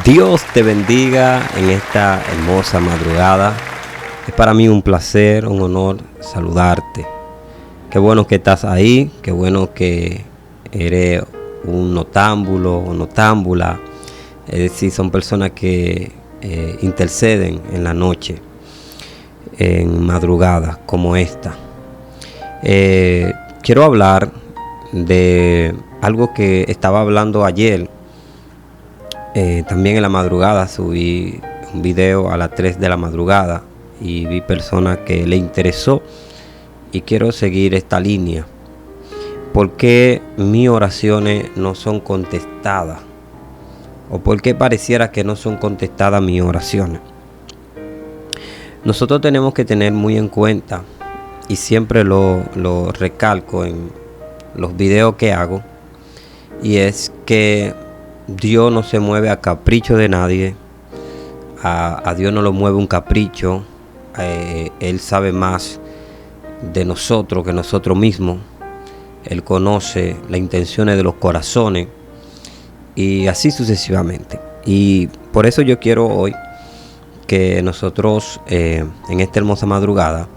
Dios te bendiga en esta hermosa madrugada. Es para mí un placer, un honor saludarte. Qué bueno que estás ahí, qué bueno que eres un notámbulo o notámbula. Es decir, son personas que interceden en la noche, en madrugadas como esta. Quiero hablar de algo que estaba hablando ayer. También en la madrugada subí un video a las 3 de la madrugada y vi personas que le interesó y quiero seguir esta línea. ¿Por qué mis oraciones no son contestadas? ¿O por qué pareciera que no son contestadas mis oraciones? Nosotros tenemos que tener muy en cuenta, y siempre lo recalco en los videos que hago, y es que Dios no se mueve a capricho de nadie. A Dios no lo mueve un capricho. Él sabe más de nosotros que nosotros mismos. Él conoce las intenciones de los corazones y así sucesivamente. Y por eso yo quiero hoy que nosotros en esta hermosa madrugada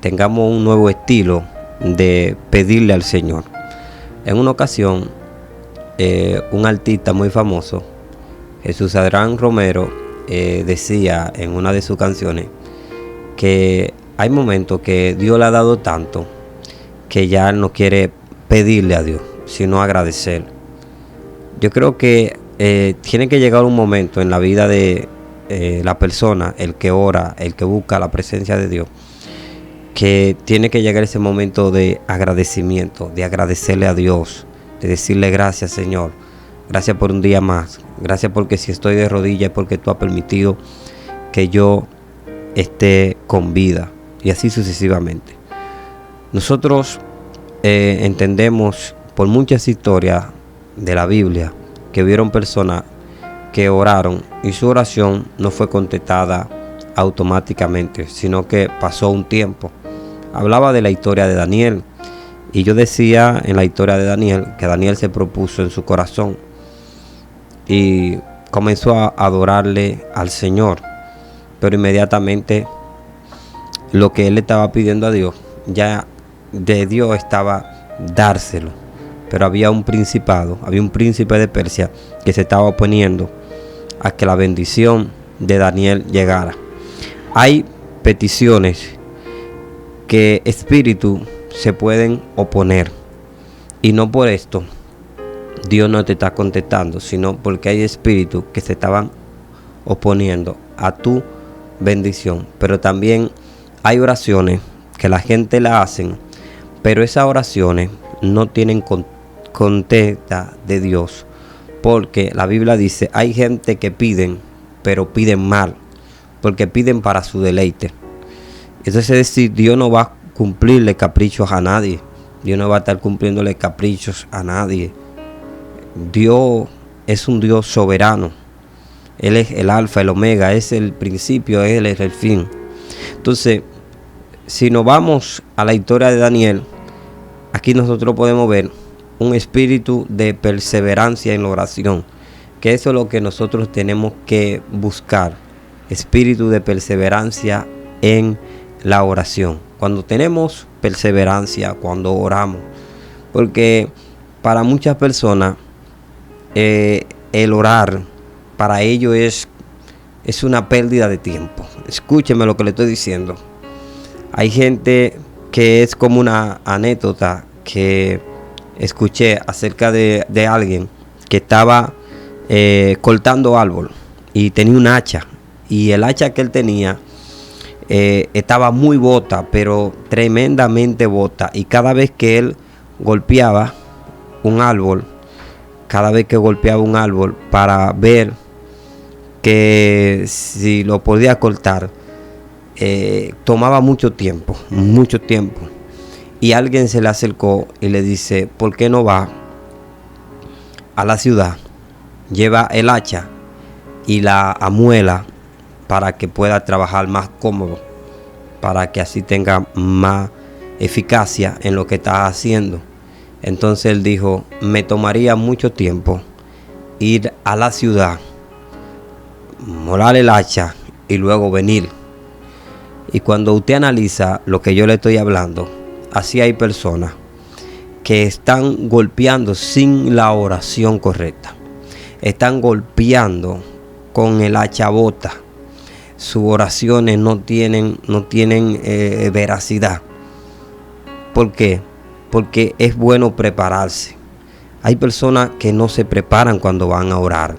tengamos un nuevo estilo de pedirle al Señor. En una ocasión, un artista muy famoso, Jesús Adrián Romero, decía en una de sus canciones que hay momentos que Dios le ha dado tanto que ya no quiere pedirle a Dios, sino agradecer. Yo creo que tiene que llegar un momento en la vida de la persona, el que ora, el que busca la presencia de Dios, que tiene que llegar ese momento de agradecimiento, de agradecerle a Dios, de decirle gracias, Señor, gracias por un día más, gracias porque si estoy de rodillas es porque tú has permitido que yo esté con vida, y así sucesivamente. Nosotros entendemos por muchas historias de la Biblia que hubieron personas que oraron y su oración no fue contestada automáticamente, sino que pasó un tiempo. Hablaba de la historia de Daniel. Y yo decía en la historia de Daniel que Daniel se propuso en su corazón y comenzó a adorarle al Señor. Pero inmediatamente lo que él le estaba pidiendo a Dios, ya de Dios estaba dárselo. Pero había un principado, había un príncipe de Persia que se estaba oponiendo a que la bendición de Daniel llegara. Hay peticiones que espíritu se pueden oponer, y no por esto Dios no te está contestando, sino porque hay espíritus que se estaban oponiendo a tu bendición. Pero también hay oraciones que la gente la hacen, pero esas oraciones no tienen contesta de Dios, porque la Biblia dice hay gente que piden, pero piden mal, porque piden para su deleite. Entonces, es decir, Dios no va a cumplirle caprichos a nadie. Dios no va a estar cumpliéndole caprichos a nadie. Dios es un Dios soberano. Él es el alfa, el omega, es el principio, Él es el fin. Entonces, si nos vamos a la historia de Daniel, aquí nosotros podemos ver un espíritu de perseverancia en la oración, que eso es lo que nosotros tenemos que buscar. Espíritu de perseverancia en la oración. Cuando tenemos perseverancia, cuando oramos, porque para muchas personas el orar para ellos es una pérdida de tiempo. Escúcheme lo que le estoy diciendo. Hay gente que es como una anécdota que escuché acerca de alguien que estaba cortando árbol y tenía un hacha, y el hacha que él tenía estaba muy bota, pero tremendamente bota, y cada vez que él golpeaba un árbol, para ver que si lo podía cortar, tomaba mucho tiempo, y alguien se le acercó y le dice: ¿por qué no va a la ciudad, lleva el hacha y la amuela para que pueda trabajar más cómodo, para que así tenga más eficacia en lo que está haciendo? Entonces él dijo: me tomaría mucho tiempo ir a la ciudad, morar el hacha y luego venir. Y cuando usted analiza lo que yo le estoy hablando, así hay personas que están golpeando sin la oración correcta. Están golpeando con el hacha bota. Sus oraciones no tienen veracidad. ¿Por qué? Porque es bueno prepararse. Hay personas que no se preparan cuando van a orar.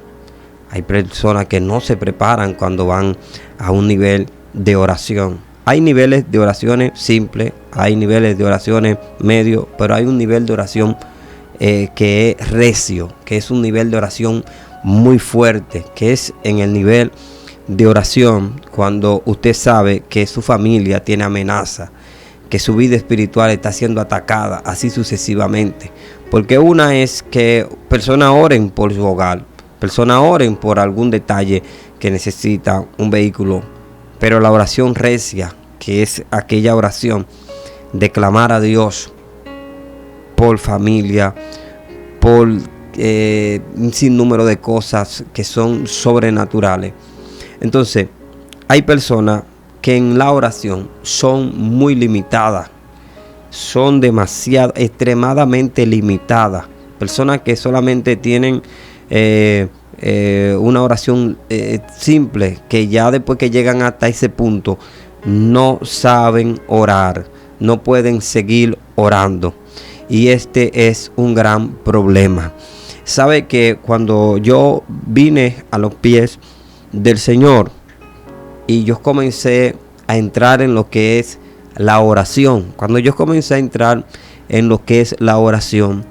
Hay personas que no se preparan cuando van a un nivel de oración. Hay niveles de oraciones simples, hay niveles de oraciones medios, pero hay un nivel de oración que es recio, que es un nivel de oración muy fuerte, que es en el nivel de oración cuando usted sabe que su familia tiene amenaza, que su vida espiritual está siendo atacada, así sucesivamente. Porque una es que personas oren por su hogar, personas oren por algún detalle que necesita un vehículo, pero la oración recia, que es aquella oración de clamar a Dios por familia, por un sinnúmero de cosas que son sobrenaturales. Entonces, hay personas que en la oración son muy limitadas, son demasiado, extremadamente limitadas. Personas que solamente tienen una oración simple, que ya después que llegan hasta ese punto no saben orar, no pueden seguir orando, y este es un gran problema. Sabe que cuando yo vine a los pies del Señor y yo comencé a entrar en lo que es la oración, cuando yo comencé a entrar en lo que es la oración,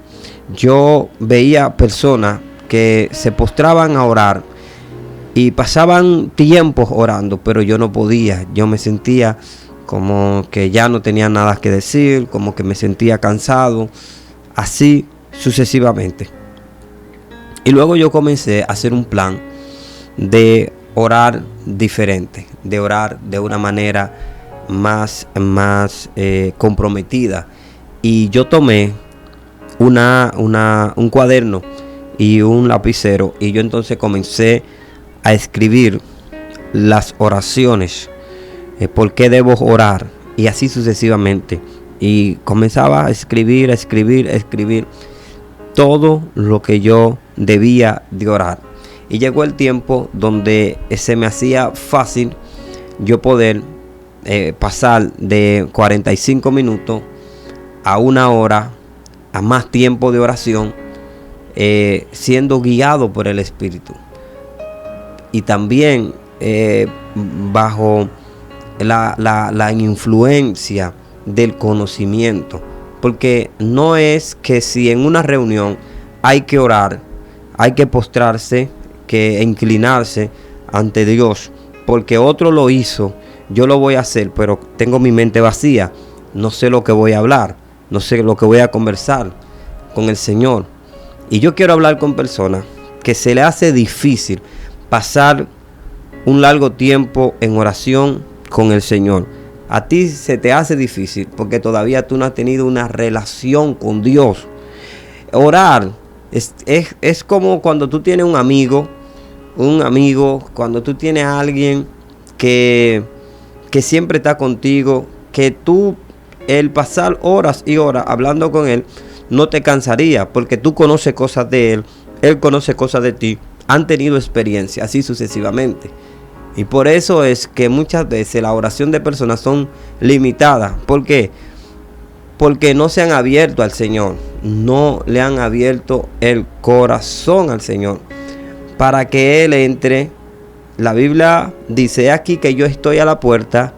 yo veía personas que se postraban a orar y pasaban tiempos orando, pero yo no podía. Yo me sentía como que ya no tenía nada que decir, como que me sentía cansado, así sucesivamente. Y luego yo comencé a hacer un plan de orar diferente, de orar de una manera más comprometida. Y yo tomé un cuaderno y un lapicero, y yo entonces comencé a escribir las oraciones, por qué debo orar, y así sucesivamente. Y comenzaba a escribir todo lo que yo debía de orar. Y llegó el tiempo donde se me hacía fácil yo poder pasar de 45 minutos a una hora, a más tiempo de oración, siendo guiado por el Espíritu. Y también bajo la influencia del conocimiento. Porque no es que si en una reunión hay que orar, hay que postrarse, que inclinarse ante Dios, porque otro lo hizo, yo lo voy a hacer, pero tengo mi mente vacía, no sé lo que voy a hablar, no sé lo que voy a conversar con el Señor. Y yo quiero hablar con personas que se le hace difícil pasar un largo tiempo en oración con el Señor. A ti se te hace difícil porque todavía tú no has tenido una relación con Dios. Orar es como cuando tú tienes un amigo, cuando tú tienes a alguien que siempre está contigo, que tú, el pasar horas y horas hablando con él, no te cansaría, porque tú conoces cosas de él conoce cosas de ti, han tenido experiencia, así sucesivamente. Y por eso es que muchas veces la oración de personas son limitadas. ¿Por qué? Porque no se han abierto al Señor, no le han abierto el corazón al Señor para que Él entre. La Biblia dice aquí que yo estoy a la puerta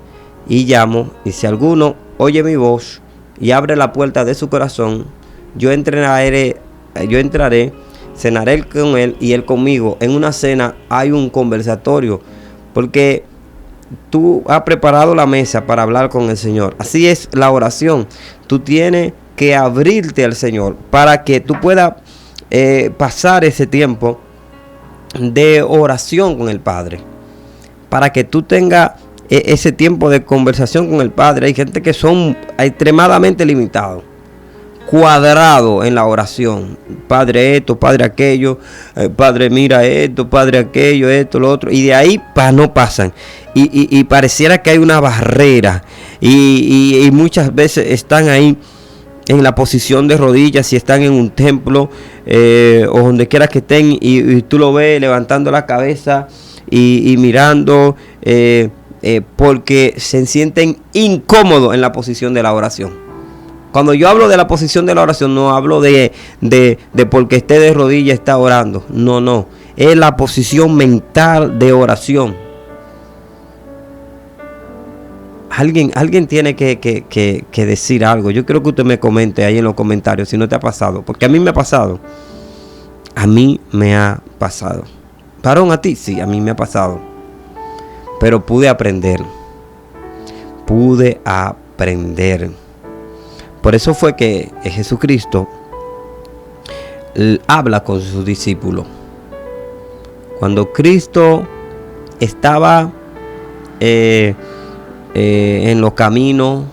y llamo, y si alguno oye mi voz y abre la puerta de su corazón, yo entraré, cenaré con él y él conmigo. En una cena hay un conversatorio, porque tú has preparado la mesa para hablar con el Señor. Así es la oración. Tú tienes que abrirte al Señor para que tú puedas pasar ese tiempo de oración con el Padre, para que tú tengas ese tiempo de conversación con el Padre. Hay gente que son extremadamente limitados. cuadrado en la oración. Padre esto, Padre aquello, Padre mira esto, Padre aquello, esto, lo otro. Y de ahí no pasan. Y pareciera que hay una barrera. Y muchas veces están ahí en la posición de rodillas, si están en un templo o donde quiera que estén, y tú lo ves levantando la cabeza y mirando, porque se sienten incómodos en la posición de la oración. Cuando yo hablo de la posición de la oración, no hablo de porque esté de rodillas está orando. No. Es la posición mental de oración. Alguien tiene que decir algo. Yo quiero que usted me comente ahí en los comentarios si no te ha pasado. Porque a mí me ha pasado. A mí me ha pasado. ¿Varón, a ti? Sí, a mí me ha pasado. Pero pude aprender. Por eso fue que Jesucristo habla con sus discípulos. Cuando Cristo estaba en los caminos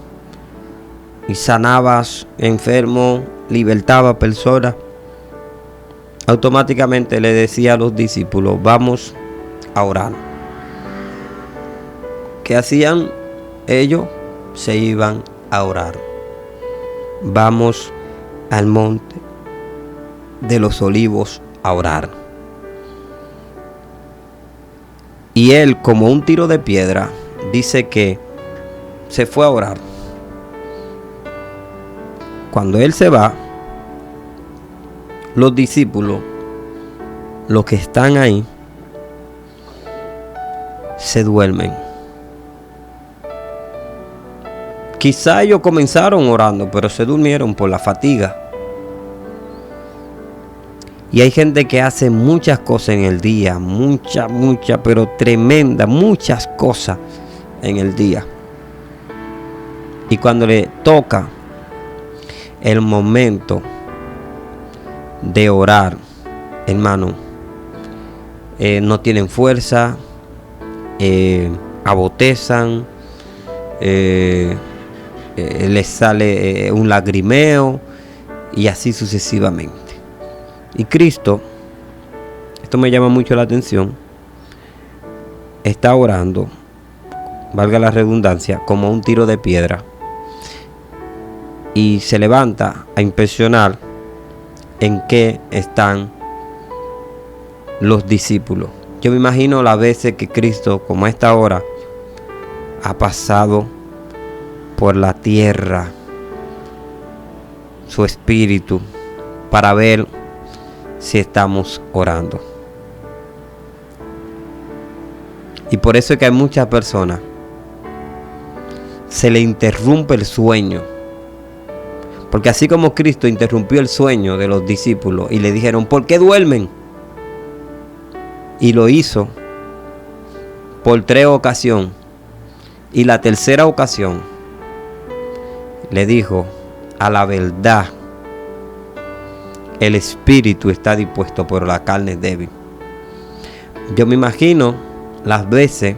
y sanaba enfermos, libertaba personas, automáticamente le decía a los discípulos: vamos a orar. ¿Qué hacían ellos? Se iban a orar. Vamos al monte de los olivos a orar. Y él, como un tiro de piedra, dice que se fue a orar. Cuando él se va, los discípulos, los que están ahí, se duermen. Quizá ellos comenzaron orando, pero se durmieron por la fatiga. Y hay gente que hace muchas cosas en el día, muchas, pero tremendas, muchas cosas en el día. Y cuando le toca el momento de orar, hermano, no tienen fuerza, abotezan, les sale un lagrimeo y así sucesivamente. Y Cristo, esto me llama mucho la atención, está orando, valga la redundancia, como un tiro de piedra, y se levanta a impresionar en qué están los discípulos. Yo me imagino las veces que Cristo, como a esta hora, ha pasado por la tierra, su espíritu, para ver si estamos orando. Y por eso es que hay muchas personas, se le interrumpe el sueño. Porque así como Cristo interrumpió el sueño de los discípulos y le dijeron: ¿por qué duermen? Y lo hizo por 3 ocasiones. Y la tercera ocasión le dijo: a la verdad, el espíritu está dispuesto, pero la carne es débil. Yo me imagino las veces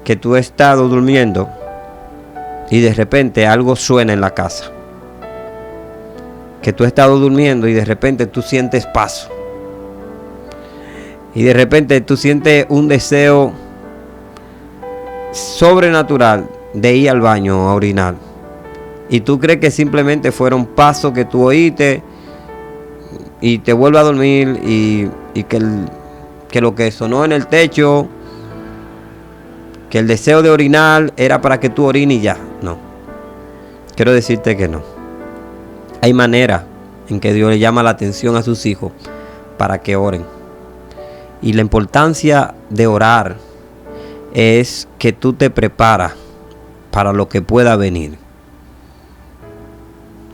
que tú has estado durmiendo y de repente algo suena en la casa. Que tú has estado durmiendo y de repente tú sientes paso. Y de repente tú sientes un deseo sobrenatural de ir al baño a orinar. Y tú crees que simplemente fueron pasos que tú oíste y te vuelve a dormir y que lo que sonó en el techo, que el deseo de orinar era para que tú orines y ya. No. Quiero decirte que no. Hay maneras en que Dios le llama la atención a sus hijos para que oren. Y la importancia de orar es que tú te preparas para lo que pueda venir.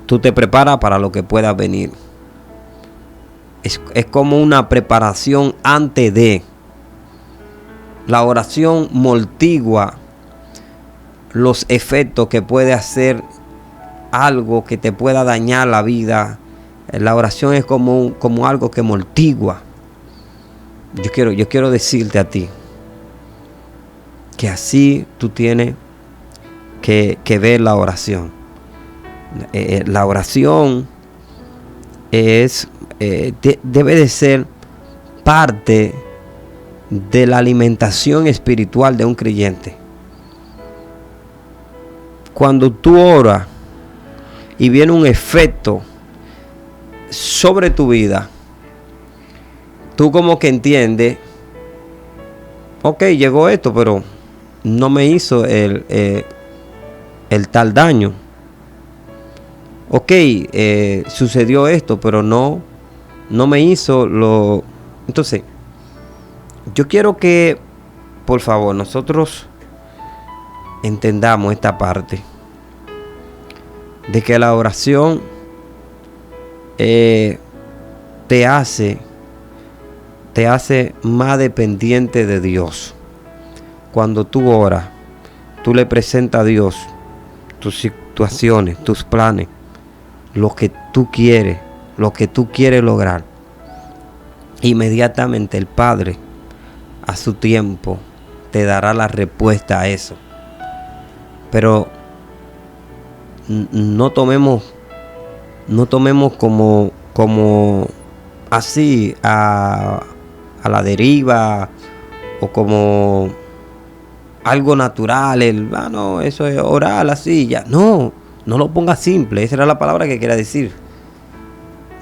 Tú te preparas para lo que pueda venir. Es como una preparación antes de. La oración amortigua los efectos que puede hacer algo que te pueda dañar la vida. La oración es como algo que amortigua. Yo quiero decirte a ti que así tú tienes que ver la oración. La oración debe de ser parte de la alimentación espiritual de un creyente. Cuando tú oras y viene un efecto sobre tu vida, tú como que entiendes, ok, llegó esto, pero no me hizo el tal daño. Ok, sucedió esto, pero no me hizo lo... Entonces, yo quiero que, por favor, nosotros entendamos esta parte de que la oración te hace más dependiente de Dios. Cuando tú oras, tú le presentas a Dios tus situaciones, tus planes, lo que tú quieres lograr. Inmediatamente el Padre, a su tiempo, te dará la respuesta a eso. Pero no tomemos como así a la deriva, o como algo natural, no, eso es orar así, ya. No lo ponga simple, esa era la palabra que quería decir.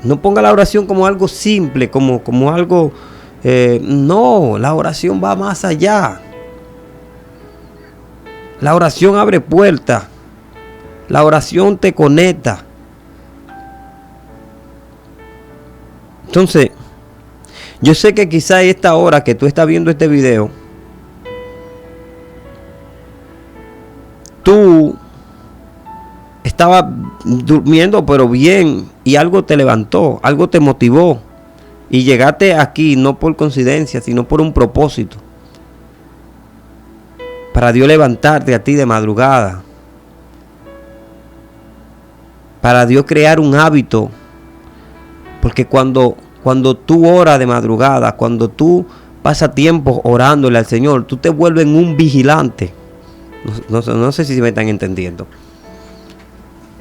No ponga la oración como algo simple, como algo, no, la oración va más allá. La oración abre puertas, la oración te conecta. Entonces, yo sé que quizá esta hora que tú estás viendo este video, tú estabas durmiendo pero bien, y algo te levantó, algo te motivó, y llegaste aquí no por coincidencia, sino por un propósito, para Dios levantarte a ti de madrugada, para Dios crear un hábito. Porque cuando tú oras de madrugada, cuando tú pasas tiempo orándole al Señor, tú te vuelves un vigilante. No sé si me están entendiendo.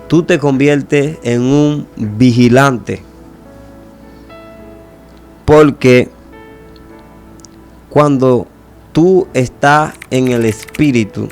Tú te conviertes en un vigilante. Porque cuando tú estás en el Espíritu,